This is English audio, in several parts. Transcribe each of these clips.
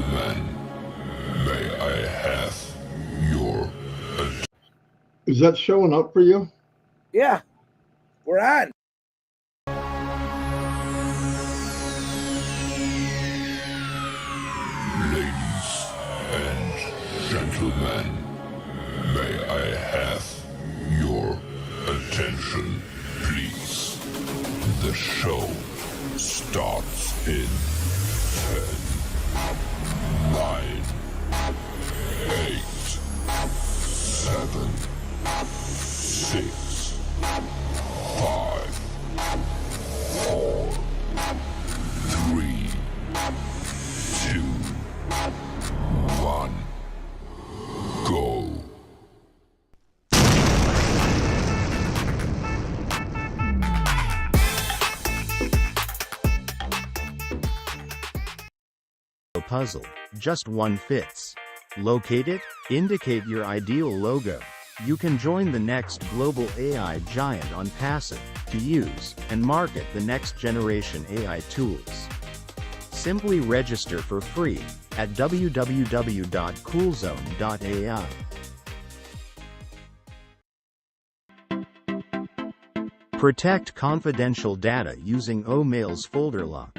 gentlemen, may I have your attention? Is that showing up for you? Yeah, we're on. Ladies and gentlemen, may I have your attention, please? The show starts in 10, 9, 8, 7, 6, 5, 4, 3, 2, 1, go. Puzzle, just one fits. Locate it, indicate your ideal logo. You can join the next global AI giant on ONPASSIVE to use and market the next generation AI tools. Simply register for free at www.coolzone.ai. Protect confidential data using OMail's folder lock.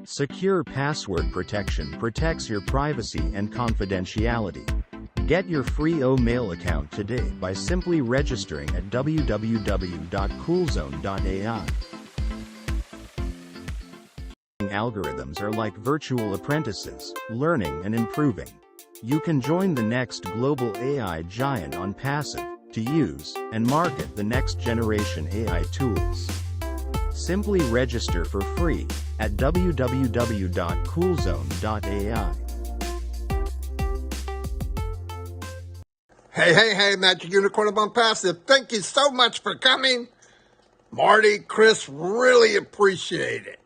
Secure password protection protects your privacy and confidentiality. Get your free OMail account today by simply registering at www.coolzone.ai. Algorithms are like virtual apprentices, learning and improving. You can join the next global AI giant on ONPASSIVE to use and market the next generation AI tools. Simply register for free at www.coolzone.ai. Hey, Magic Unicorn of ONPASSIVE. Thank you so much for coming. Marty, Chris, really appreciate it.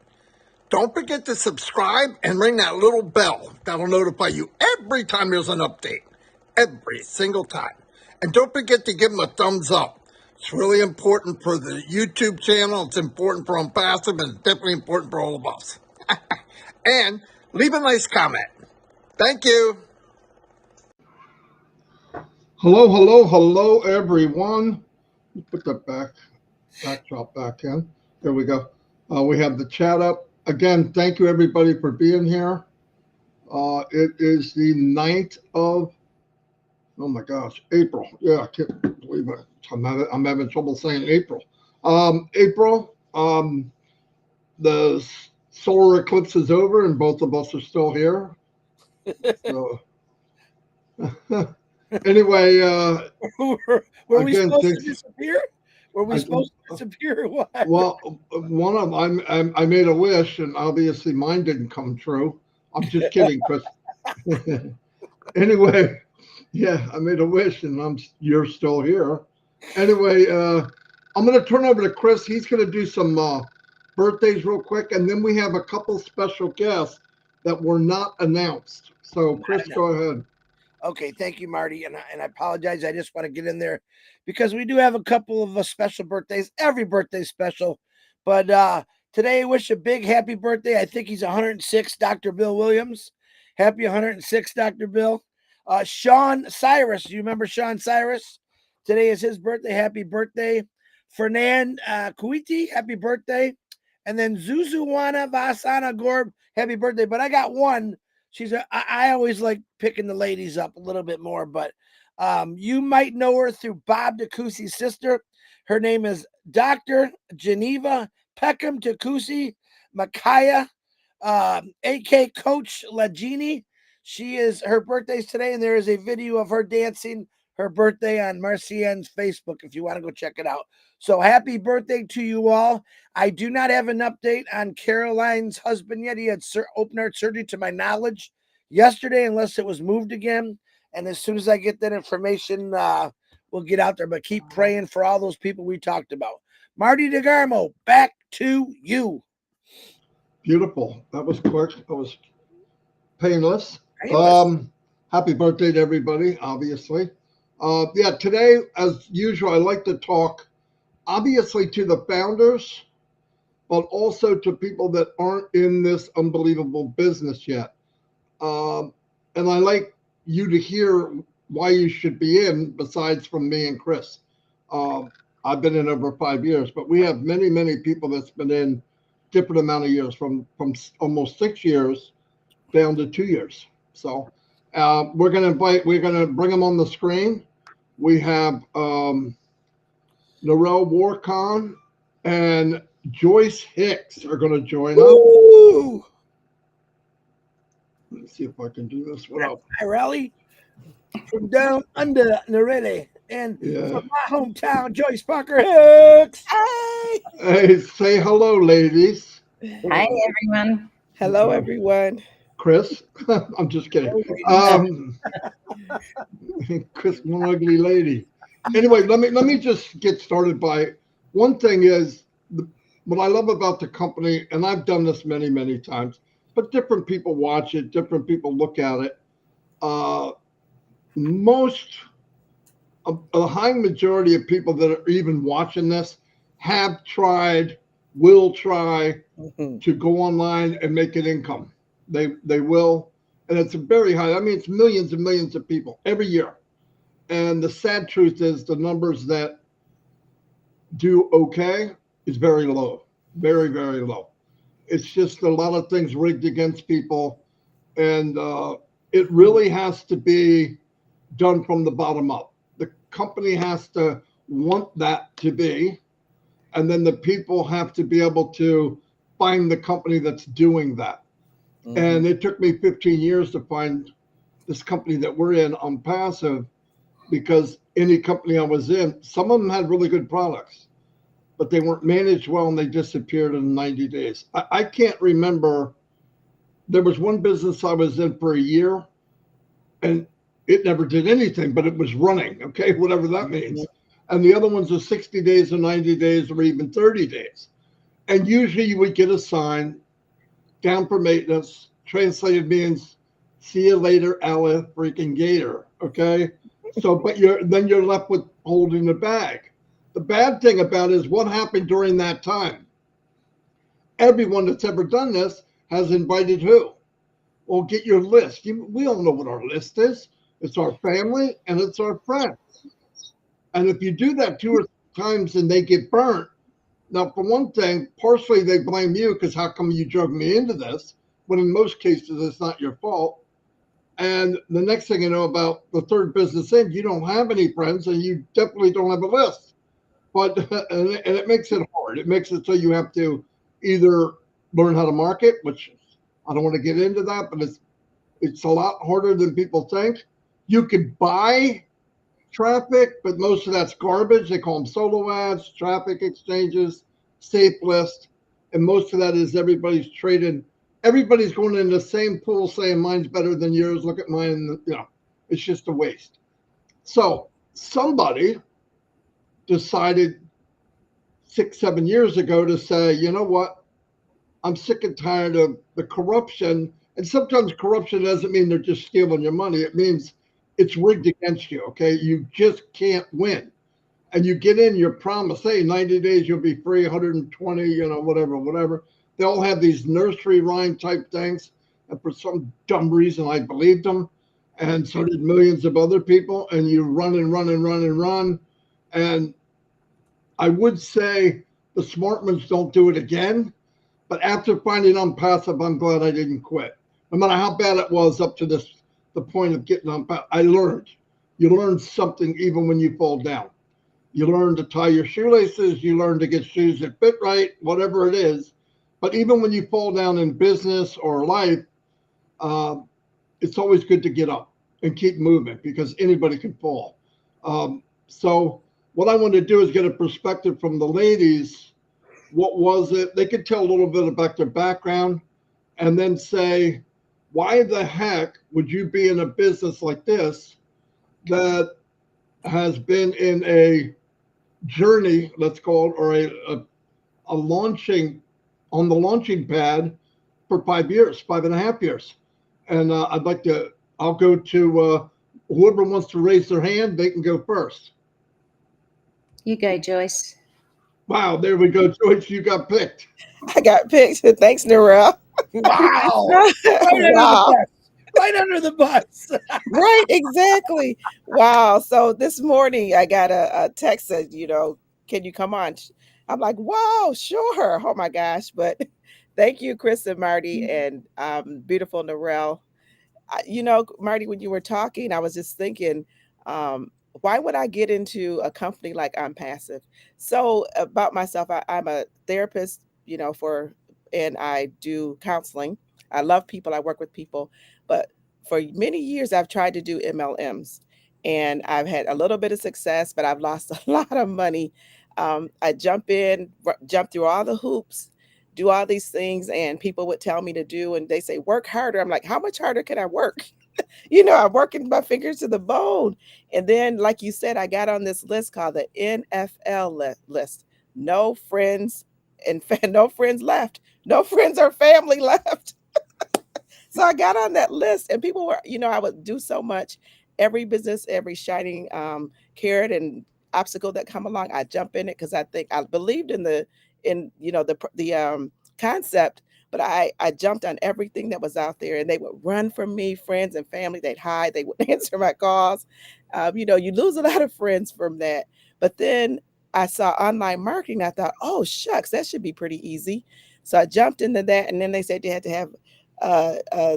Don't forget to subscribe and ring that little bell. That'll notify you every time there's an update. Every single time. And don't forget to give them a thumbs up. It's really important for the YouTube channel. It's important for ONPASSIVE, and it's definitely important for all of us. And leave a nice comment. Thank you. Hello, everyone. Put that backdrop back in. There we go. We have the chat up. Again, thank you, everybody, for being here. It is the 9th of, oh my gosh, April. Yeah, I can't believe it. I'm having trouble saying April. April, the solar eclipse is over and both of us are still here. So, anyway, were we supposed to disappear? Were we supposed to disappear or what? Well, one of them, I made a wish, and obviously mine didn't come true. I'm just kidding, Chris. Anyway, yeah, I made a wish, and you're still here. Anyway, I'm going to turn over to Chris. He's going to do some birthdays real quick, and then we have a couple special guests that were not announced. So, Chris, go ahead. Okay, thank you, Marty, and I apologize. I just want to get in there because we do have a couple of special birthdays. Every birthday special, but today I wish a big happy birthday. I think he's 106, Dr. Bill Williams. Happy 106, Dr. Bill. Sean Cyrus, do you remember Sean Cyrus? Today is his birthday. Happy birthday. Fernand Kuiti, happy birthday. And then Zuzuwana Vasana Gorb, happy birthday. But I got one. I always like picking the ladies up a little bit more, but you might know her through Bob DeCousey's sister. Her name is Dr. Geneva Peckham DeCousey Makaya, AK Coach Lagini. Her birthday's today, and there is a video of her dancing her birthday on Marcienne's Facebook if you want to go check it out. So happy birthday to you all. I do not have an update on Caroline's husband yet. He had open heart surgery to my knowledge yesterday, unless it was moved again. And as soon as I get that information, we'll get out there. But keep praying for all those people we talked about. Marty DeGarmo, back to you. Beautiful. That was quick. That was painless. Happy birthday to everybody, obviously. Yeah, today, as usual, I like to talk, obviously, to the founders, but also to people that aren't in this unbelievable business yet. and I like you to hear why you should be in, besides from me and Chris. I've been in over 5 years, but we have many, many people that's been in different amount of years, from almost 6 years down to 2 years. So we're going to bring them on the screen. We have Narelle Warcon and Joyce Hicks are going to join us. Ooh. Let's see if I can do this without. Hi, Raleigh. From down under Narelle. And from my hometown, Joyce Parker Hicks. Hey. Hey, say hello, ladies. Hi, everyone. Hello, everyone. Chris, I'm just kidding. Chris, one ugly lady. Anyway, let me just get started by one thing is what I love about the company, and I've done this many, many times, but different people watch it, different people look at it. A high majority of people that are even watching this have tried, will try to go online and make an income. They will, and it's a very high. I mean, it's millions and millions of people every year. And the sad truth is the numbers that do okay is very low, very, very low. It's just a lot of things rigged against people, and it really has to be done from the bottom up. The company has to want that to be, and then the people have to be able to find the company that's doing that. Mm-hmm. And it took me 15 years to find this company that we're in ONPASSIVE, because any company I was in, some of them had really good products, but they weren't managed well and they disappeared in 90 days. I can't remember. There was one business I was in for a year and it never did anything, but it was running, okay, whatever that means. And the other ones are 60 days or 90 days or even 30 days. And usually you would get a sign down for maintenance, translated means see you later, Ella freaking Gator, okay? So, but then you're left with holding the bag. The bad thing about it is what happened during that time. Everyone that's ever done this has invited who? Well, get your list. We all know what our list is. It's our family and it's our friends. And if you do that 2 or 3 times and they get burnt, now for one thing, partially they blame you because how come you drug me into this? When in most cases it's not your fault. And the next thing you know, about the third business in, you don't have any friends and you definitely don't have a list. But and it makes it hard. It makes it so you have to either learn how to market, which I don't want to get into that, but it's a lot harder than people think. You could buy traffic, but most of that's garbage. They call them solo ads, traffic exchanges, safe list, and most of that is everybody's trading. Everybody's going in the same pool saying mine's better than yours. Look at mine. You know, it's just a waste. So somebody decided 6, 7 years ago to say, you know what? I'm sick and tired of the corruption. And sometimes corruption doesn't mean they're just stealing your money. It means it's rigged against you, okay? You just can't win. And you get in your promise, hey, 90 days you'll be free, 120, you know, whatever. They all have these nursery rhyme type things. And for some dumb reason, I believed them. And so did millions of other people. And you run and run and run and run. And I would say the smart ones don't do it again. But after finding ONPASSIVE, I'm glad I didn't quit. No matter how bad it was up to the point of getting ONPASSIVE, I learned. You learn something even when you fall down. You learn to tie your shoelaces. You learn to get shoes that fit right, whatever it is. But even when you fall down in business or life, it's always good to get up and keep moving because anybody can fall. So what I want to do is get a perspective from the ladies. What was it? They could tell a little bit about their background and then say, why the heck would you be in a business like this that has been in a journey, let's call it, or a launching on the launching pad for 5 years, 5.5 years. And I'll go to whoever wants to raise their hand, they can go first. You go, Joyce. Wow, there we go. Joyce, you got picked. I got picked. Thanks, Narelle. Wow. Wow. right under the bus. Right, exactly. Wow. So this morning I got a text that, can you come on? I'm like, wow, sure. Oh my gosh. But thank you, Chris and Marty and beautiful Narelle. Marty, when you were talking, I was just thinking, why would I get into a company like I'm Passive? So about myself, I'm a therapist, and I do counseling. I love people. I work with people, but for many years, I've tried to do MLMs, and I've had a little bit of success, but I've lost a lot of money. I jump through all the hoops, do all these things, and people would tell me to do, and they say work harder. I'm like, how much harder can I work? I'm working my fingers to the bone. And then, like you said, I got on this list called the NFL list. No friends and no friends left. No friends or family left. So I got on that list, and people were, I would do so much. Every business, every shining carrot and obstacle that come along, I jump in it because I think I believed in the concept. But I jumped on everything that was out there, and they would run from me, friends and family. They'd hide. They wouldn't answer my calls. You lose a lot of friends from that. But then I saw online marketing. I thought, oh shucks, that should be pretty easy. So I jumped into that, and then they said you had to have uh, uh,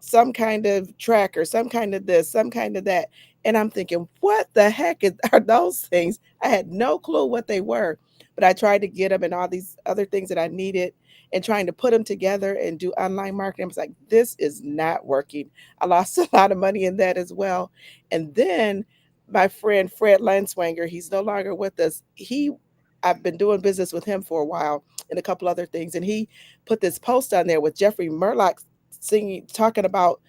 some kind of tracker, some kind of this, some kind of that. And I'm thinking, what the heck are those things? I had no clue what they were, but I tried to get them and all these other things that I needed and trying to put them together and do online marketing. I was like, this is not working. I lost a lot of money in that as well. And then my friend Fred Lanswanger, he's no longer with us. I've been doing business with him for a while and a couple other things. And he put this post on there with Jeffrey Murlock talking about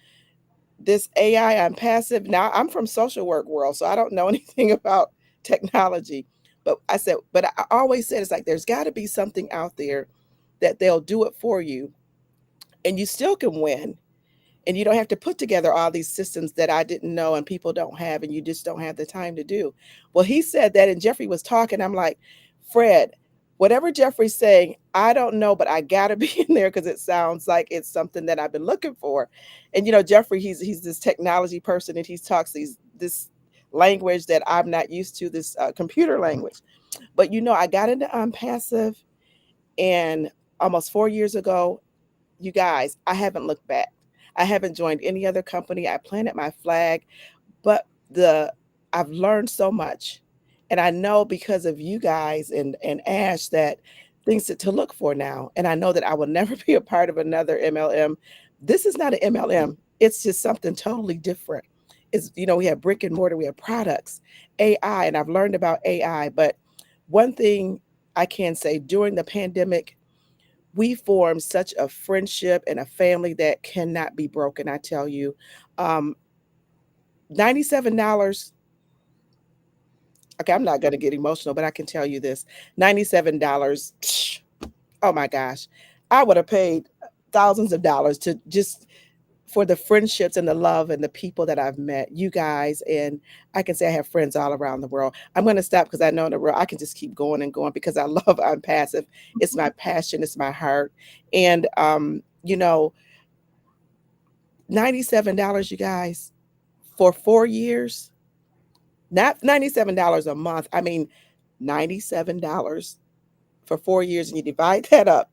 this AI on passive. Now I'm from social work world, so I don't know anything about technology. But I always said it's like there's got to be something out there that they'll do it for you and you still can win. And you don't have to put together all these systems that I didn't know and people don't have, and you just don't have the time to do. Well, he said that, and Jeffrey was talking. I'm like, Fred, whatever Jeffrey's saying, I don't know, but I got to be in there because it sounds like it's something that I've been looking for. And Jeffrey, he's this technology person, and he talks this language that I'm not used to, this computer language. But I got into Passive, and almost 4 years ago, you guys, I haven't looked back. I haven't joined any other company. I planted my flag, but I've learned so much. And I know because of you guys and Ash that things to look for now. And I know that I will never be a part of another MLM. This is not an MLM. It's just something totally different. We have brick and mortar, we have products, AI, and I've learned about AI. But one thing I can say during the pandemic, we formed such a friendship and a family that cannot be broken. I tell you, um, $97. Okay, I'm not going to get emotional, but I can tell you this: $97. Oh my gosh, I would have paid thousands of dollars to just for the friendships and the love and the people that I've met, you guys. And I can say I have friends all around the world. I'm going to stop because I know in the world I can just keep going and going because I love I'm passive. It's my passion. It's my heart. And, $97, you guys, for 4 years, not $97 a month. I mean, $97 for 4 years, and you divide that up.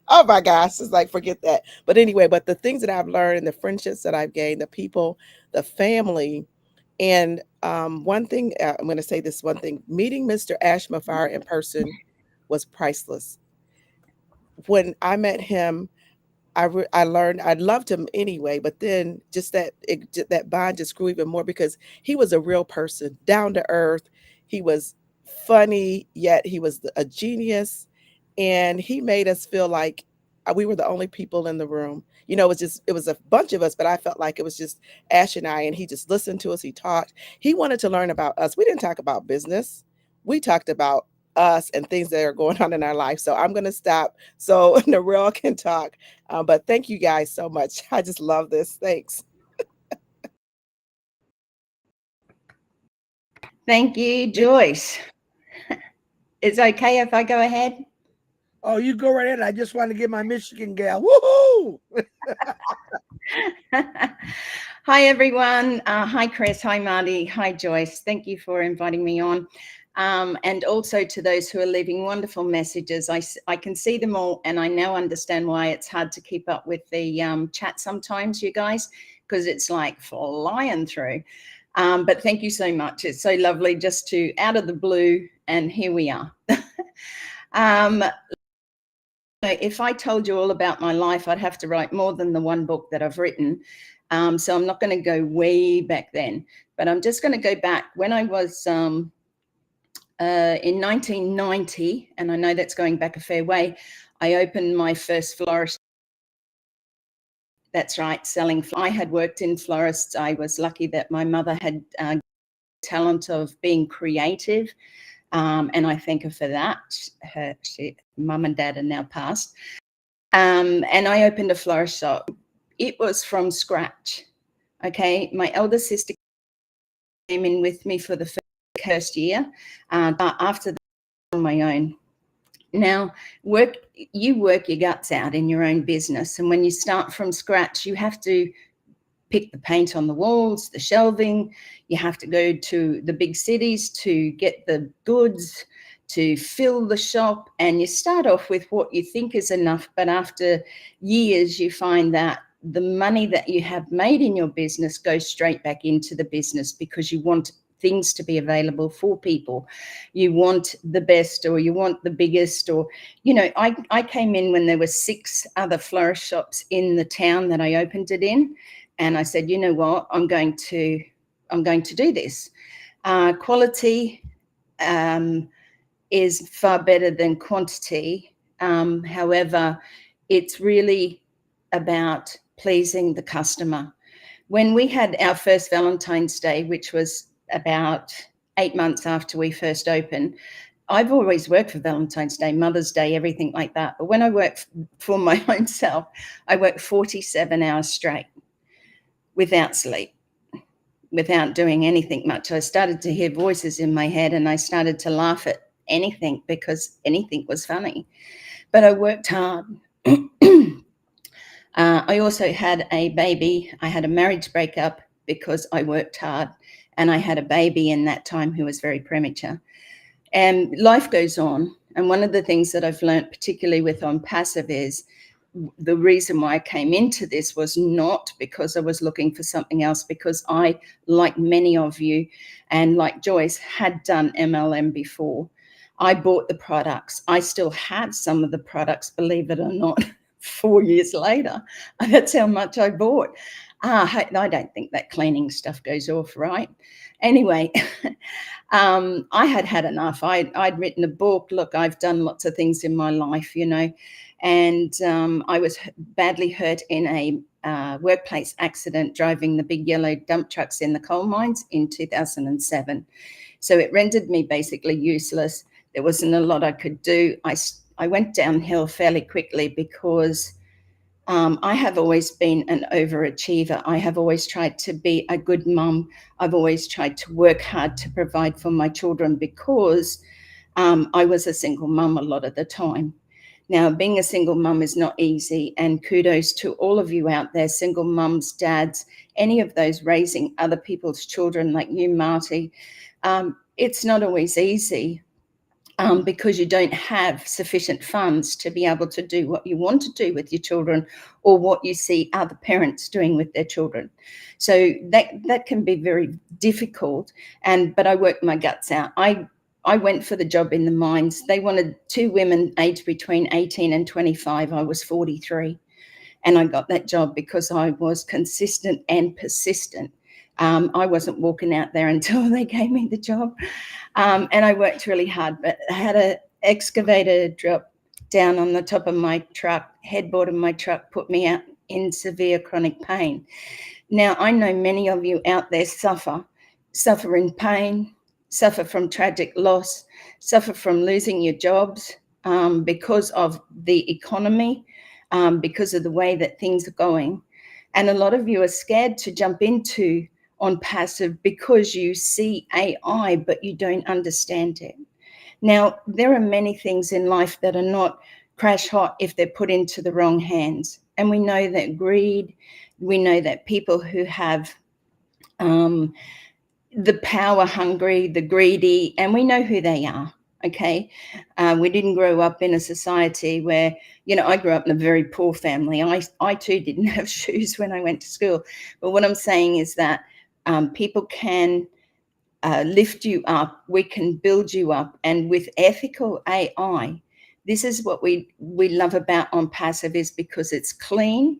Oh my gosh, it's like forget that. But anyway, but the things that I've learned and the friendships that I've gained, the people, the family, and one thing I'm going to say this one thing: meeting Mr. Ashmafar in person was priceless. When I met him, I learned I loved him anyway, but then that bond just grew even more because he was a real person, down to earth. He was funny, yet he was a genius, and he made us feel like we were the only people in the room. It was a bunch of us, but I felt like it was just Ash and I, and he just listened to us. He talked. He wanted to learn about us. We didn't talk about business. We talked about us and things that are going on in our life. So I'm going to stop so Narelle can talk. But thank you guys so much. I just love this. Thanks. Thank you, Joyce. It's okay if I go ahead? Oh, you go right ahead. I just want to give my Michigan gal. Woohoo! Hi, everyone. Hi, Chris. Hi, Marty. Hi, Joyce. Thank you for inviting me on. And also to those who are leaving wonderful messages. I can see them all, and I now understand why it's hard to keep up with the chat sometimes, you guys, because it's like flying through. But thank you so much. It's so lovely just to out of the blue, and here we are. If I told you all about my life, I'd have to write more than the one book that I've written. So I'm not going to go way back then, but I'm just going to go back when I was in 1990, and I know that's going back a fair way. I opened my first florist. That's right, selling. I had worked in florists. I was lucky that my mother had talent of being creative. And I thank her for that. Her mum and dad are now passed. And I opened a florist shop. It was from scratch. Okay, my elder sister came in with me for the first year, but after that, on my own. Now, you work your guts out in your own business, and when you start from scratch, you have to pick the paint on the walls, the shelving. You have to go to the big cities to get the goods, to fill the shop. And you start off with what you think is enough, but after years, you find that the money that you have made in your business goes straight back into the business because you want things to be available for people. You want the best, or you want the biggest, or, you know, I came in when there were 6 other florist shops in the town that I opened it in. And I said, you know what, I'm going to do this. Quality is far better than quantity. However, it's really about pleasing the customer. When we had our first Valentine's Day, which was about 8 months after we first opened, I've always worked for Valentine's Day, Mother's Day, everything like that. But when I worked for my own self, I worked 47 hours straight, without sleep, without doing anything much. I started to hear voices in my head, and I started to laugh at anything because anything was funny. But I worked hard. I also had a baby. I had a marriage breakup because I worked hard, and I had a baby in that time who was very premature. And life goes on. And one of the things that I've learned, particularly with ONPASSIVE, is the reason why I came into this was not because I was looking for something else, because I, like many of you and like Joyce, had done MLM before. I bought the products. I still have some of the products, believe it or not, 4 years later. That's how much I bought. I don't think that cleaning stuff goes off right. Anyway, I had had enough. I'd written a book. Look, I've done lots of things in my life, you know, and I was badly hurt in a workplace accident driving the big yellow dump trucks in the coal mines in 2007. So it rendered me basically useless. There wasn't a lot I could do. I went downhill fairly quickly because I have always been an overachiever. I have always tried to be a good mum. I've always tried to work hard to provide for my children because I was a single mum a lot of the time. Now, being a single mum is not easy, and kudos to all of you out there, single mums, dads, any of those raising other people's children like you, Marty. It's not always easy. Because you don't have sufficient funds to be able to do what you want to do with your children, or what you see other parents doing with their children. So that can be very difficult. But I worked my guts out. I went for the job in the mines. They wanted 2 women aged between 18 and 25. I was 43. And I got that job because I was consistent and persistent. I wasn't walking out there until they gave me the job. And I worked really hard, but I had an excavator drop down on the top of my truck, headboard of my truck, put me out in severe chronic pain. Now, I know many of you out there suffer in pain, suffer from tragic loss, suffer from losing your jobs because of the economy, because of the way that things are going. And a lot of you are scared to jump into ONPASSIVE because you see AI, but you don't understand it. Now, there are many things in life that are not crash hot if they're put into the wrong hands. And we know that greed, We know that people who have the power hungry, the greedy, and we know who they are. Okay. We didn't grow up in a society where, I grew up in a very poor family. I too didn't have shoes when I went to school. But what I'm saying is that people can lift you up. We can build you up. And with ethical AI, this is what we love about ONPASSIVE, is because it's clean,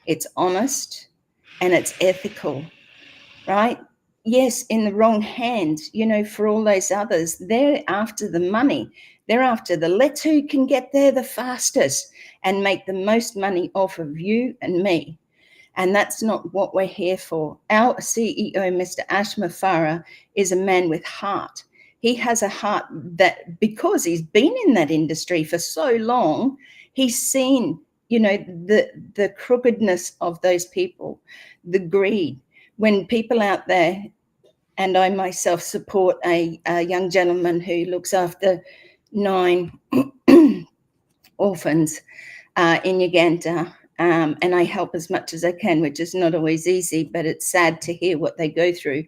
it's honest, and it's ethical, right? Yes, in the wrong hands, for all those others, they're after the money. They're after the let's who can get there the fastest and make the most money off of you and me. And that's not what we're here for. Our CEO, Mr. Ashma Farah, is a man with heart. He has a heart that, because he's been in that industry for so long, he's seen, the crookedness of those people, the greed. When people out there, and I myself support a young gentleman who looks after 9 orphans in Uganda, and I help as much as I can, which is not always easy, but it's sad to hear what they go through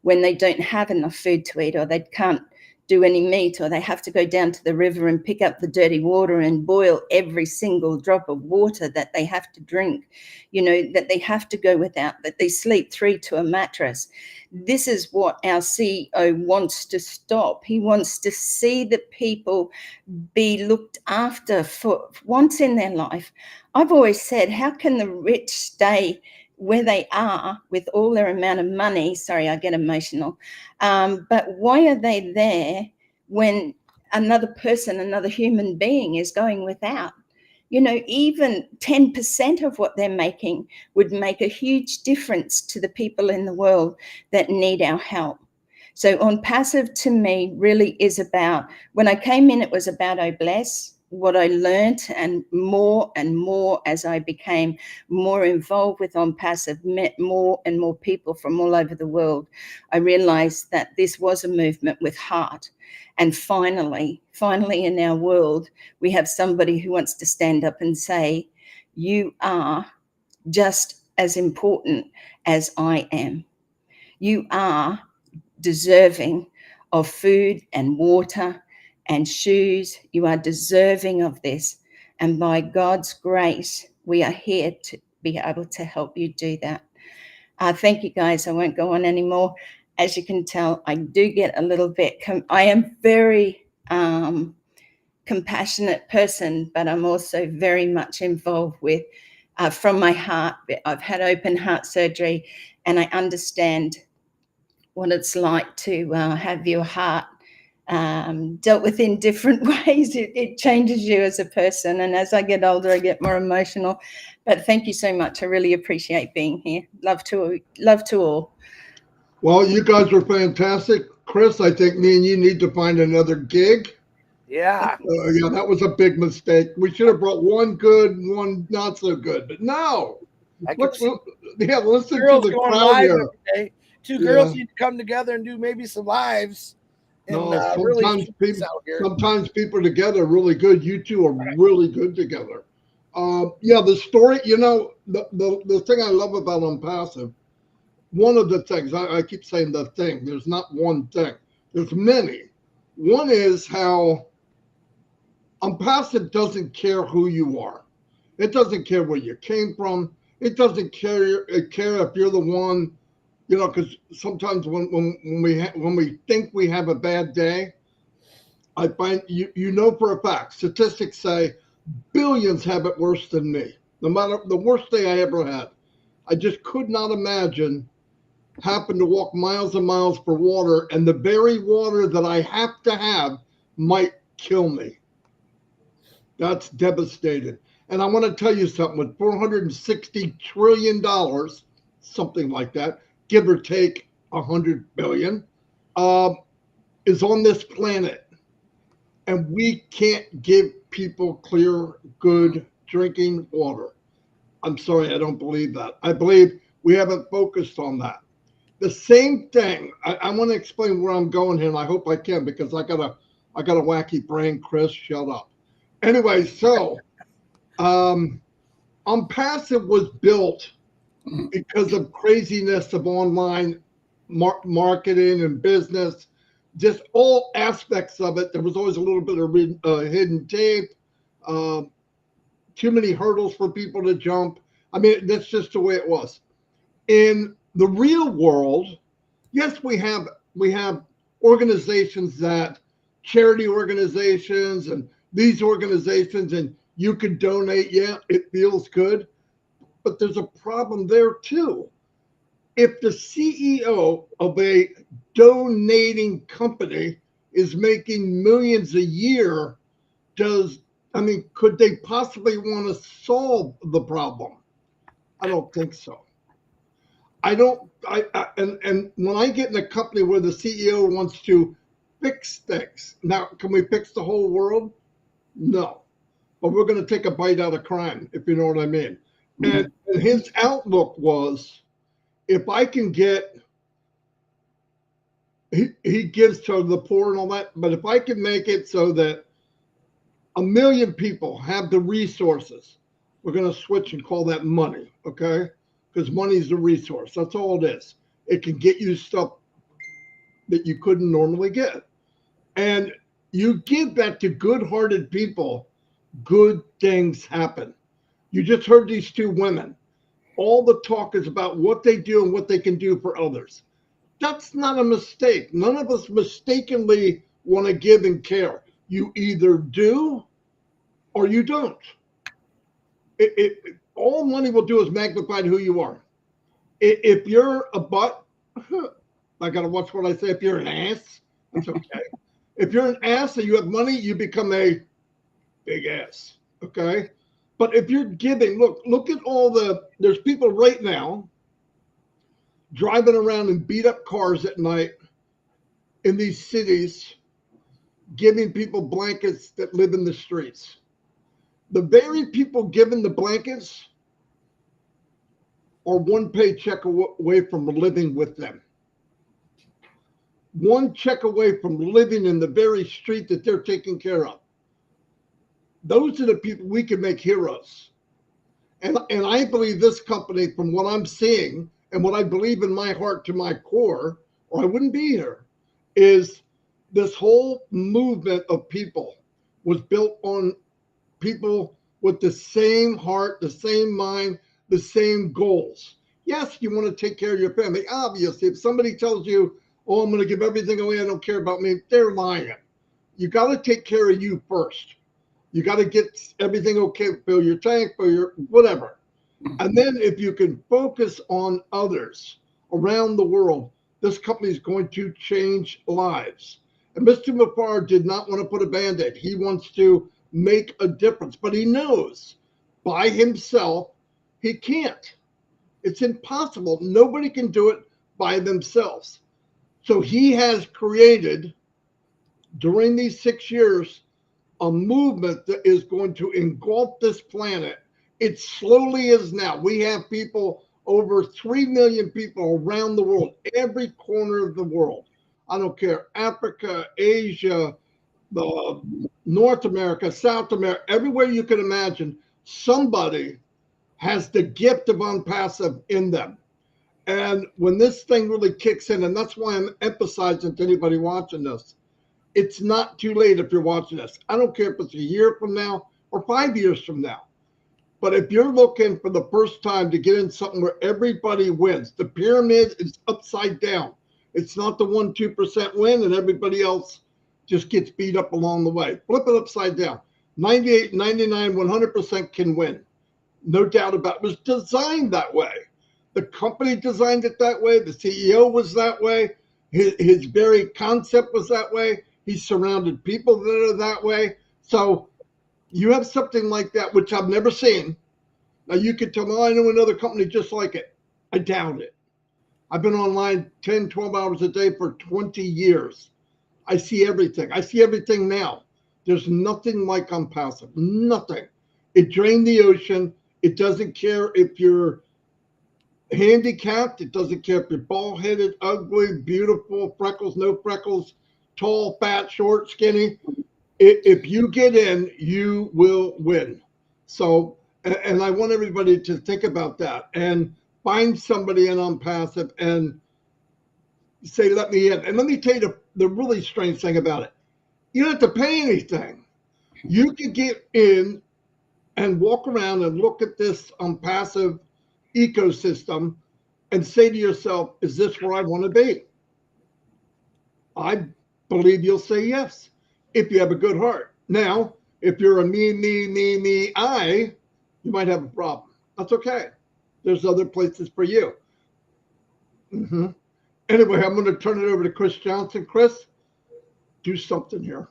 when they don't have enough food to eat, or they can't do any meat, or they have to go down to the river and pick up the dirty water and boil every single drop of water that they have to drink, that they have to go without, that they sleep 3 to a mattress. This is what our CEO wants to stop. He wants to see the people be looked after for once in their life. I've always said, how can the rich stay where they are with all their amount of money? Sorry, I get emotional. But why are they there when another person, another human being is going without? Even 10% of what they're making would make a huge difference to the people in the world that need our help. So ONPASSIVE to me really is about, when I came in, it was about Oh Bless. What I learned, and more as I became more involved with ONPASSIVE, met more and more people from all over the world, I realized that this was a movement with heart. And finally in our world, we have somebody who wants to stand up and say, you are just as important as I am. You are deserving of food and water and shoes. You are deserving of this. And by God's grace, we are here to be able to help you do that. Thank you, guys. I won't go on anymore. As you can tell, I do get a little bit, I am very compassionate person, but I'm also very much involved with, from my heart. I've had open heart surgery, and I understand what it's like to have your heart dealt with in different ways. It changes you as a person, and as I get older, I get more emotional. But thank you so much. I really appreciate being here. Love to all. Well, you guys were fantastic. Chris, I think me and you need to find another gig. Yeah. Yeah, that was a big mistake. We should have brought one good, one not so good. But no. Listen to the going crowd live here. every day. Two girls need to come together and do maybe some lives. And sometimes people together are really good. You two are really good together. The story, the thing I love about ONPASSIVE, one of the things, I keep saying the thing, there's not one thing, there's many. One is how ONPASSIVE doesn't care who you are. It doesn't care where you came from. It doesn't care if you're the one, because sometimes when we think we have a bad day, I find for a fact, statistics say billions have it worse than me. No matter the worst day I ever had, I just could not imagine having to walk miles and miles for water, and the very water that I have to have might kill me. That's devastating. And I want to tell you something, with $460 trillion, something like that, give or take 100 billion, is on this planet. And we can't give people clear, good drinking water. I'm sorry, I don't believe that. I believe we haven't focused on that. The same thing, I want to explain where I'm going here, and I hope I can, because I got a wacky brain. Chris, shut up. Anyway, so ONPASSIVE was built because of craziness of online marketing and business, just all aspects of it. There was always a little bit of hidden tape, too many hurdles for people to jump. I mean, that's just the way it was. In the real world, yes, we have organizations, that charity organizations and these organizations, and you can donate. Yeah, it feels good, but there's a problem there too. If the CEO of a donating company is making millions a year, could they possibly want to solve the problem? I don't think so. And when I get in a company where the CEO wants to fix things, now, can we fix the whole world? No, but we're going to take a bite out of crime, if you know what I mean. And his outlook was, if I can get, he gives to the poor and all that, but if I can make it so that 1 million people have the resources, we're going to switch and call that money, okay? Because money is the resource. That's all it is. It can get you stuff that you couldn't normally get. And you give that to good-hearted people, good things happen. You just heard these two women. All the talk is about what they do and what they can do for others. That's not a mistake. None of us mistakenly want to give and care. You either do or you don't. All money will do is magnify who you are. If you're a butt, I got to watch what I say. If you're an ass, that's okay. If you're an ass and you have money, you become a big ass, okay? But if you're giving, look at there's people right now driving around in beat up cars at night in these cities, giving people blankets that live in the streets. The very people giving the blankets are one paycheck away from living with them. One check away from living in the very street that they're taking care of. Those are the people we can make heroes. And I believe this company, from what I'm seeing and what I believe in my heart to my core, or I wouldn't be here, is this whole movement of people was built on people with the same heart, the same mind, the same goals. Yes, you want to take care of your family. Obviously, if somebody tells you, oh, I'm going to give everything away, I don't care about me, they're lying. You got to take care of you first. You got to get everything okay, fill your tank, fill your whatever. And then if you can focus on others around the world, this company is going to change lives. And Mr. Mafar did not want to put a Band-Aid. He wants to make a difference, but he knows by himself he can't. It's impossible. Nobody can do it by themselves. So he has created, during these 6 years, a movement that is going to engulf this planet. It slowly is now. We have people, over 3 million people around the world, every corner of the world. I don't care, Africa, Asia, North America, South America, everywhere you can imagine, somebody has the gift of ONPASSIVE in them. And when this thing really kicks in, and that's why I'm emphasizing to anybody watching this, it's not too late if you're watching this. I don't care if it's a year from now or 5 years from now. But if you're looking for the first time to get in something where everybody wins, the pyramid is upside down. It's not the 1-2% win and everybody else just gets beat up along the way. Flip it upside down. 98, 99, 100% can win. No doubt about it. It was designed that way. The company designed it that way. The CEO was that way. His very concept was that way. He surrounded people that are that way. So you have something like that, which I've never seen. Now you could tell me, oh, I know another company just like it. I doubt it. I've been online 10, 12 hours a day for 20 years. I see everything. I see everything now. There's nothing like ONPASSIVE. Nothing. It drained the ocean. It doesn't care if you're handicapped. It doesn't care if you're bald-headed, ugly, beautiful, freckles, no freckles, tall, fat, short, skinny. If you get in, you will win. So, and I want everybody to think about that. And find somebody in ONPASSIVE and say, let me in. And let me tell you the really strange thing about it. You don't have to pay anything. You can get in and walk around and look at this ONPASSIVE ecosystem and say to yourself, is this where I want to be? I believe you'll say yes if you have a good heart. Now, if you're a me, I, you might have a problem. That's okay. There's other places for you. Anyway, I'm going to turn it over to Chris Johnson. Chris, do something here.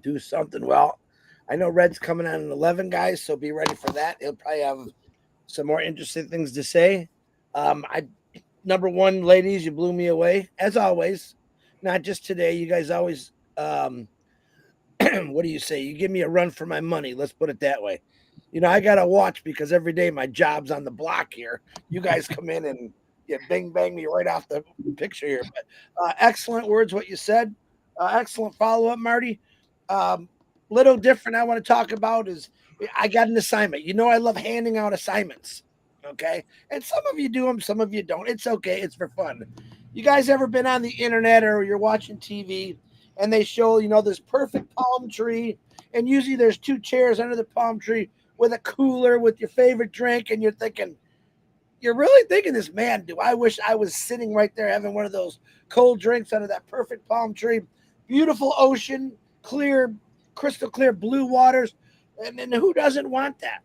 Do something. Well, I know Red's coming on at 11, guys, so be ready for that. He'll probably have some more interesting things to say. Number one, ladies, you blew me away, as always. Not just today. You guys always, what do you say? You give me a run for my money. Let's put it that way. You know, I got to watch because every day my job's on the block here. You guys come in and bang me right off the picture here. But excellent words, what you said. Excellent follow-up, Marty. Little different I want to talk about is I got an assignment. You know, I love handing out assignments. Okay. And some of you do them, some of you don't. It's okay. It's for fun. You guys ever been on the internet or you're watching TV and they show, you know, this perfect palm tree, and usually there's two chairs under the palm tree with a cooler with your favorite drink, and you're really thinking this, man, do I wish I was sitting right there having one of those cold drinks under that perfect palm tree, beautiful ocean, clear, crystal clear blue waters. And who doesn't want that?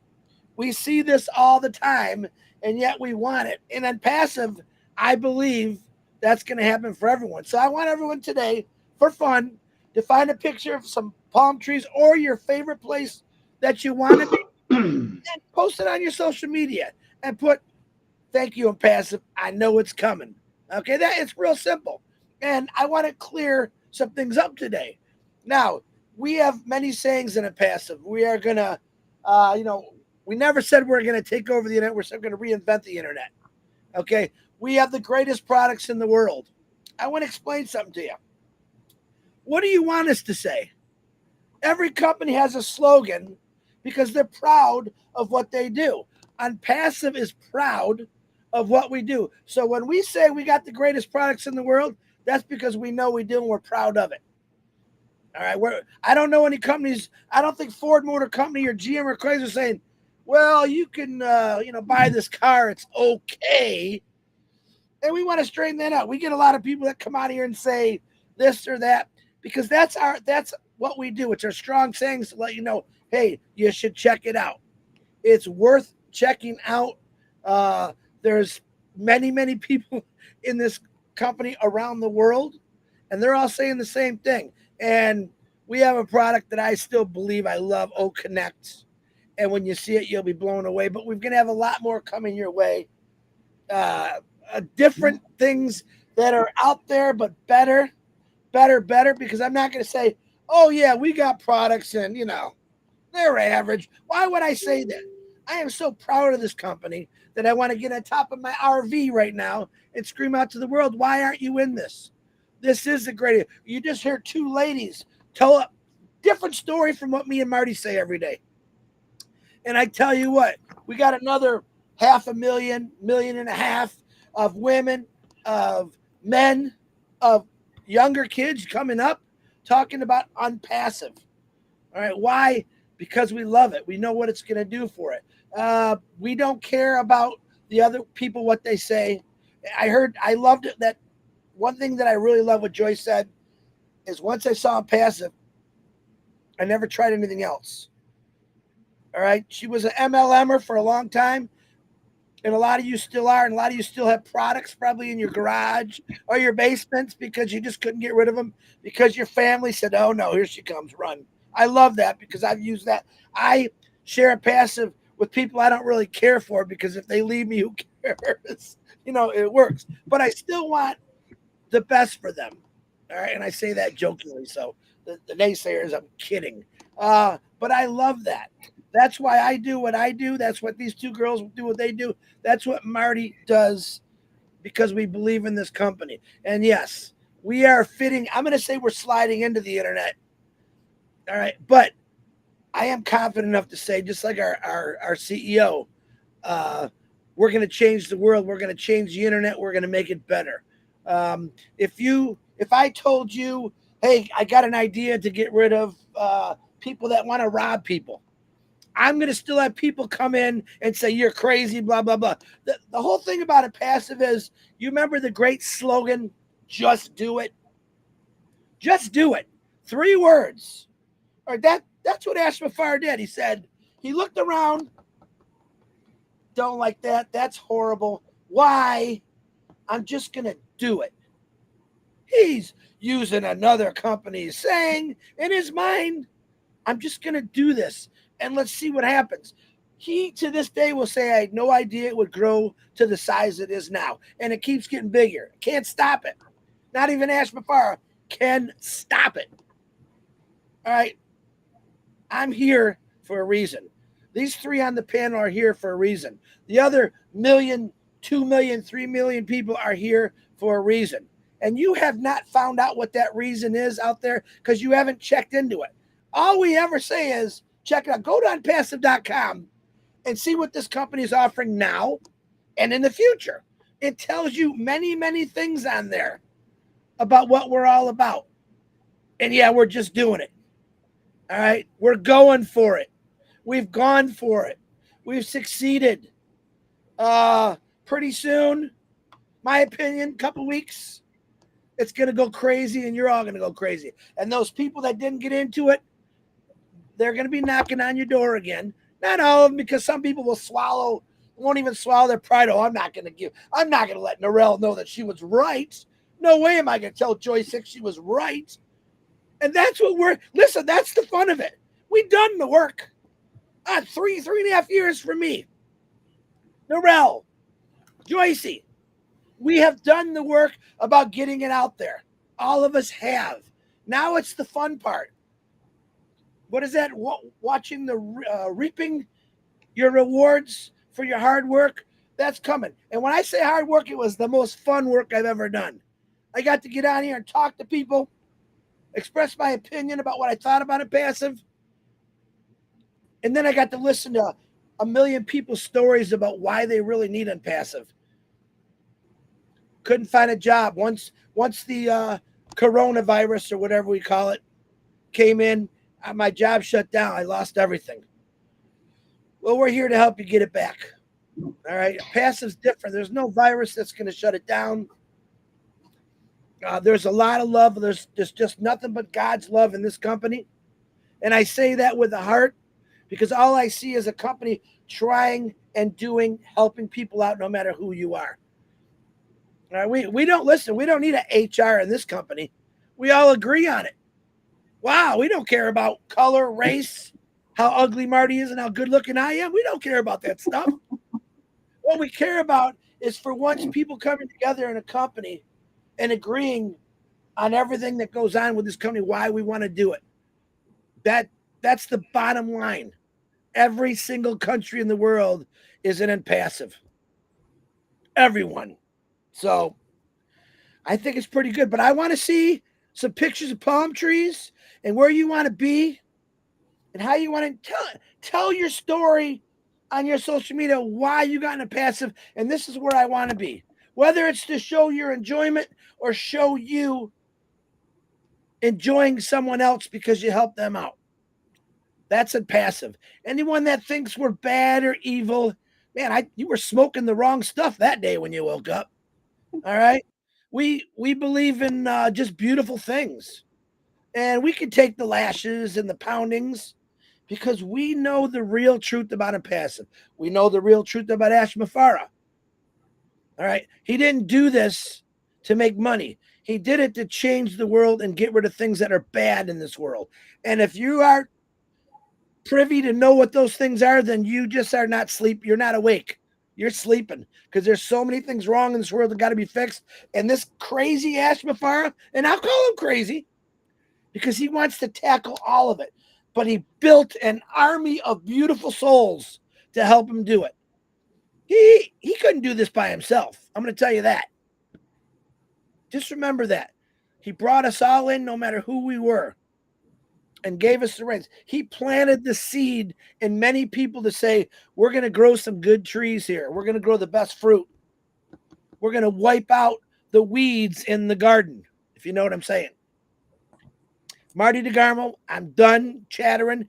We see this all the time, and yet we want it. And ONPASSIVE, I believe that's going to happen for everyone. So I want everyone today, for fun, to find a picture of some palm trees or your favorite place that you want to be, and post it on your social media and put, thank you, ONPASSIVE. I know it's coming. Okay, that it's real simple. And I want to clear some things up today. Now, we have many sayings in ONPASSIVE. We are going to, we never said we're going to take over the internet. We're going to reinvent the internet. Okay, we have the greatest products in the world. I want to explain something to you. What do you want us to say? Every company has a slogan because they're proud of what they do. ONPASSIVE is proud of what we do. So when we say we got the greatest products in the world, that's because we know we do and we're proud of it. All right. I don't know any companies. I don't think Ford Motor Company or GM or Chrysler are saying, well, you can, buy this car. It's okay. And we want to straighten that out. We get a lot of people that come out here and say this or that because that's what we do. It's our strong sayings to let you know, hey, you should check it out. It's worth checking out. There's many people in this company around the world, and they're all saying the same thing. And we have a product that I still believe I love, Connect. And when you see it, you'll be blown away. But we're going to have a lot more coming your way. Different things that are out there, but better, because I'm not going to say, oh, yeah, we got products and, they're average. Why would I say that? I am so proud of this company that I want to get on top of my RV right now and scream out to the world, why aren't you in this? This is the greatest. You just hear two ladies tell a different story from what me and Marty say every day. And I tell you what, we got another 500,000, 1.5 million of women, of men, of younger kids coming up talking about ONPASSIVE. All right. Why? Because we love it. We know what it's going to do for it. We don't care about the other people, what they say. I loved it. That one thing that I really love what Joyce said is once I saw ONPASSIVE, I never tried anything else. All right. She was an MLMer for a long time. And a lot of you still are. And a lot of you still have products probably in your garage or your basements because you just couldn't get rid of them because your family said, oh, no, here she comes, run. I love that because I've used that. I share ONPASSIVE with people I don't really care for because if they leave me, who cares? It works. But I still want the best for them. All right. And I say that jokingly. So the naysayers, I'm kidding. But I love that. That's why I do what I do. That's what these two girls do what they do. That's what Marty does because we believe in this company. And yes, we are fitting. I'm going to say we're sliding into the internet. All right. But I am confident enough to say, just like our CEO, we're going to change the world. We're going to change the internet. We're going to make it better. If I told you, hey, I got an idea to get rid of people that want to rob people, I'm going to still have people come in and say, you're crazy, blah, blah, blah. The whole thing about ONPASSIVE is, you remember the great slogan, just do it? Just do it. 3 words. Or that's what Ashma Farr did. He said, he looked around, don't like that. That's horrible. Why? I'm just going to do it. He's using another company's saying in his mind, I'm just going to do this and let's see what happens. He, to this day, will say, I had no idea it would grow to the size it is now. And it keeps getting bigger. Can't stop it. Not even Ashma Farr can stop it. All right. I'm here for a reason. These 3 on the panel are here for a reason. The other 1 million, 2 million, 3 million people are here for a reason. And you have not found out what that reason is out there because you haven't checked into it. All we ever say is, check it out. Go to ONPASSIVE.com and see what this company is offering now and in the future. It tells you many, many things on there about what we're all about. And yeah, we're just doing it. All right. We're going for it. We've gone for it. We've succeeded. Pretty soon, my opinion, couple weeks, it's going to go crazy and you're all going to go crazy. And those people that didn't get into it, they're going to be knocking on your door again. Not all of them, because some people won't even swallow their pride. Oh, I'm not going to let Norel know that she was right. No way am I going to tell Joy 6 she was right. And that's what listen, that's the fun of it. We've done the work. 3.5 years for me. Norel, Joycey, we have done the work about getting it out there. All of us have. Now it's the fun part. What is that? Watching the reaping your rewards for your hard work. That's coming. And when I say hard work, it was the most fun work I've ever done. I got to get on here and talk to people, express my opinion about what I thought about ONPASSIVE. And then I got to listen to 1 million people's stories about why they really need ONPASSIVE. Couldn't find a job. Once the coronavirus, or whatever we call it, came in, my job shut down. I lost everything. Well, we're here to help you get it back. All right. ONPASSIVE's different. There's no virus that's going to shut it down. There's a lot of love. There's just nothing but God's love in this company. And I say that with a heart, because all I see is a company trying and doing, helping people out no matter who you are. All right, we don't listen. We don't need an HR in this company. We all agree on it. Wow, we don't care about color, race, how ugly Marty is and how good looking I am. We don't care about that stuff. What we care about is for once people coming together in a company and agreeing on everything that goes on with this company, why we want to do it. That's the bottom line. Every single country in the world is an ONPASSIVE. Everyone. So I think it's pretty good. But I want to see some pictures of palm trees and where you want to be and how you want to tell your story on your social media, why you got ONPASSIVE, and this is where I want to be. Whether it's to show your enjoyment or show you enjoying someone else because you help them out. That's ONPASSIVE. Anyone that thinks we're bad or evil, man, you were smoking the wrong stuff that day when you woke up. All right. We believe in just beautiful things. And we can take the lashes and the poundings because we know the real truth about ONPASSIVE. We know the real truth about Ashma Farr. All right. He didn't do this to make money. He did it to change the world and get rid of things that are bad in this world. And if you are privy to know what those things are, then you just are not sleep. You're not awake. You're sleeping because there's so many things wrong in this world that got to be fixed. And this crazy Ashma Farr, and I'll call him crazy because he wants to tackle all of it. But he built an army of beautiful souls to help him do it. He couldn't do this by himself. I'm going to tell you that. Just remember that. He brought us all in no matter who we were. and gave us the reins. He planted the seed in many people to say, we're going to grow some good trees here. We're going to grow the best fruit. We're going to wipe out the weeds in the garden, if you know what I'm saying. Marty DeGarmo, I'm done chattering.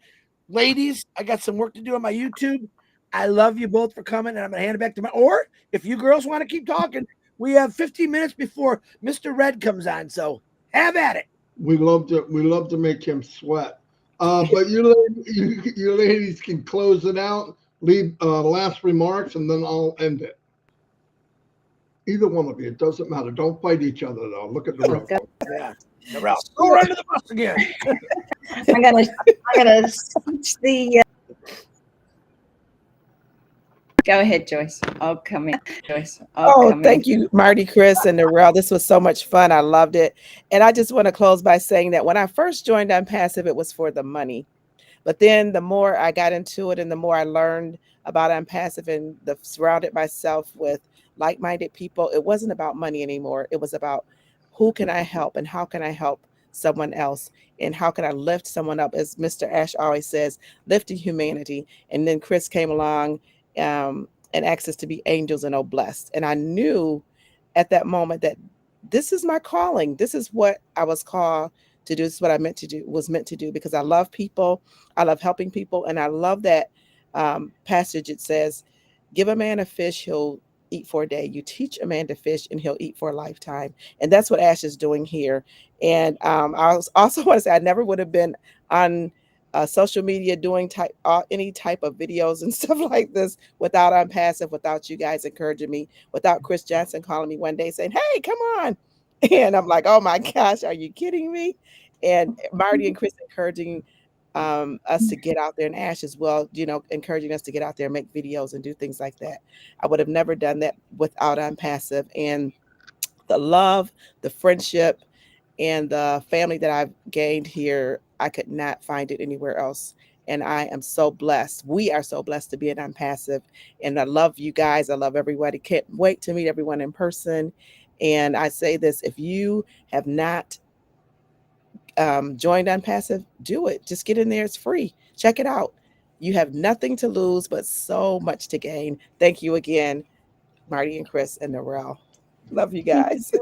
Ladies, I got some work to do on my YouTube. I love you both for coming, and I'm going to hand it back to my, or if you girls want to keep talking, we have 15 minutes before Mr. Red comes on, so have at it. We love to make him sweat. But you ladies can close it out, leave last remarks, and then I'll end it. Either one of you, it doesn't matter. Don't fight each other though. Look at the real folks. Yeah. Throw her under the bus again. I'm gonna switch the. Go ahead, Joyce. I'll come in, Joyce. Thank you, Marty, Chris, and Narelle. This was so much fun. I loved it. And I just want to close by saying that when I first joined ONPASSIVE, it was for the money. But then the more I got into it and the more I learned about ONPASSIVE and surrounded myself with like-minded people, it wasn't about money anymore. It was about who can I help and how can I help someone else and how can I lift someone up, as Mr. Ash always says, lifting humanity. And then Chris came along and asked us to be angels and oh blessed. And I knew at that moment that this is my calling. This is what I was called to do. This is what I was meant to do because I love people. I love helping people. And I love that passage. It says, give a man a fish, he'll eat for a day. You teach a man to fish and he'll eat for a lifetime. And that's what Ash is doing here. And I also want to say I never would have been on social media doing any type of videos and stuff like this without ONPASSIVE, without you guys encouraging me, without Chris Johnson calling me one day saying, hey, come on. And I'm like, oh my gosh, are you kidding me? And Marty and Chris encouraging us to get out there, and Ash as well, encouraging us to get out there and make videos and do things like that. I would have never done that without ONPASSIVE. And the love, the friendship, and the family that I've gained here, I could not find it anywhere else. And I am so blessed. We are so blessed to be at ONPASSIVE. And I love you guys. I love everybody. Can't wait to meet everyone in person. And I say this, if you have not joined ONPASSIVE, do it. Just get in there. It's free. Check it out. You have nothing to lose, but so much to gain. Thank you again, Marty and Chris and Narelle. Love you guys.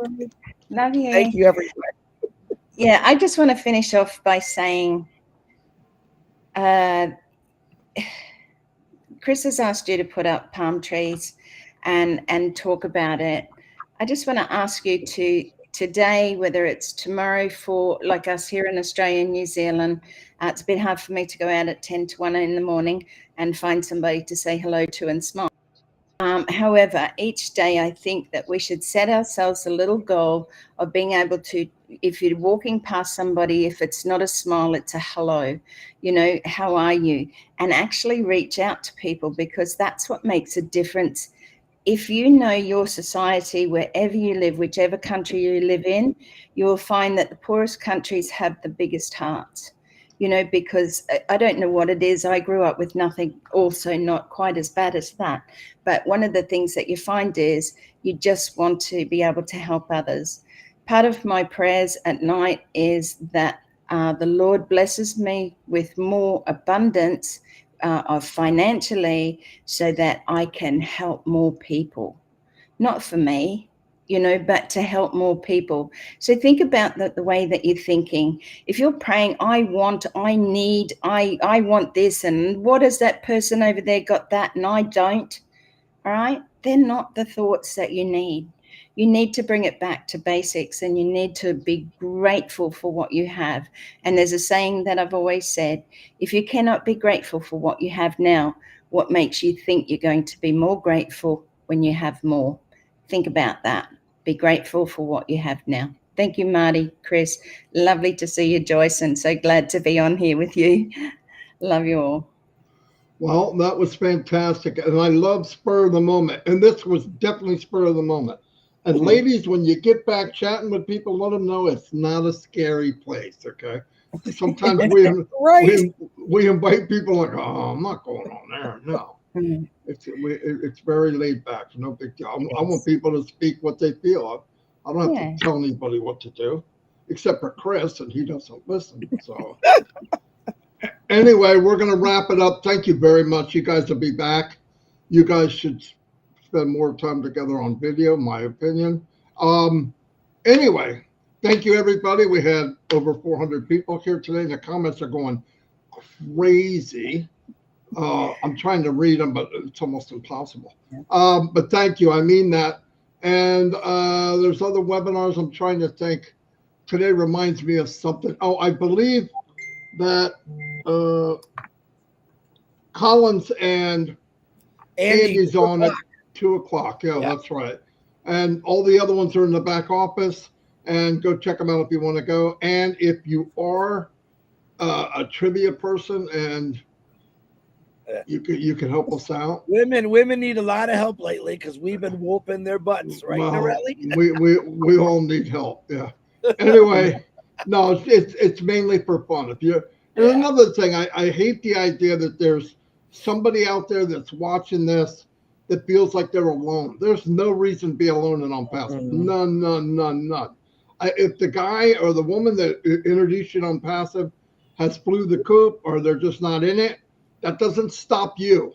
Love you. Thank you, everyone. Yeah, I just want to finish off by saying, Chris has asked you to put up palm trees and talk about it. I just want to ask you to today, whether it's tomorrow for like us here in Australia and New Zealand, it's a bit hard for me to go out at 10 to 1 in the morning and find somebody to say hello to and smile. However, each day I think that we should set ourselves a little goal of being able to, if you're walking past somebody, if it's not a smile, it's a hello, how are you? And actually reach out to people, because that's what makes a difference. If you know your society, wherever you live, whichever country you live in, you will find that the poorest countries have the biggest hearts, because I don't know what it is. I grew up with nothing, also not quite as bad as that. But one of the things that you find is you just want to be able to help others. Part of my prayers at night is that the Lord blesses me with more abundance of financially, so that I can help more people, not for me, but to help more people. So think about the way that you're thinking. If you're praying, I want, I need, I want this, and what has that person over there got that and I don't, all right? They're not the thoughts that you need. You need to bring it back to basics, and you need to be grateful for what you have. And there's a saying that I've always said, if you cannot be grateful for what you have now, what makes you think you're going to be more grateful when you have more? Think about that. Be grateful for what you have now. Thank you, Marty, Chris. Lovely to see you, Joyce, and so glad to be on here with you. Love you all. Well, that was fantastic. And I love spur of the moment. And this was definitely spur of the moment. And ladies, when you get back chatting with people, let them know it's not a scary place, okay? Sometimes we invite people like, oh, I'm not going on there. No. It's very laid back. No big deal. I want people to speak what they feel. I don't have to tell anybody what to do. except for Chris, and he doesn't listen. So anyway, we're going to wrap it up. Thank you very much. You guys will be back. You guys should spend more time together on video, my opinion. Anyway, thank you, everybody. We had over 400 people here today. The comments are going crazy. I'm trying to read them, but it's almost impossible. But thank you. I mean that. And there's other webinars I'm trying to think. Today reminds me of something. Oh, I believe that Collins and Andy's on at 2 o'clock. Yeah, that's right. And all the other ones are in the back office. And go check them out if you want to go. And if you are a trivia person and you can help us out. Women need a lot of help lately because we've been whooping their butts, right, Norelli? we all need help. Yeah. Anyway, no, it's mainly for fun. If you and another thing, I hate the idea that there's somebody out there that's watching this that feels like they're alone. There's no reason to be alone in ONPASSIVE. None. If the guy or the woman that introduced you to ONPASSIVE has flew the coop or they're just not in it, that doesn't stop you.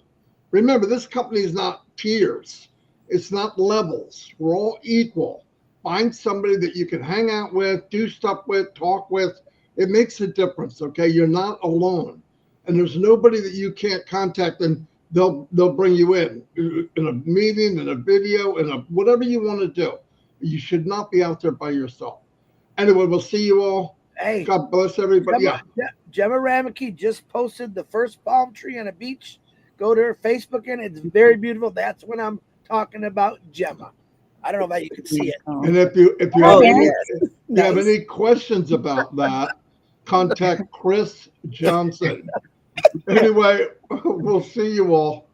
Remember, this company is not tiers. It's not levels. We're all equal. Find somebody that you can hang out with, do stuff with, talk with. It makes a difference, okay? You're not alone. And there's nobody that you can't contact, and they'll bring you in a meeting, in a video, in a whatever you want to do. You should not be out there by yourself. Anyway, we'll see you all. Hey, God bless everybody. Gemma Rameke just posted the first palm tree on a beach. Go to her Facebook, and it's very beautiful. That's when I'm talking about Gemma. I don't know if you can see it. And if you have any questions about that, contact Chris Johnson. Anyway, we'll see you all.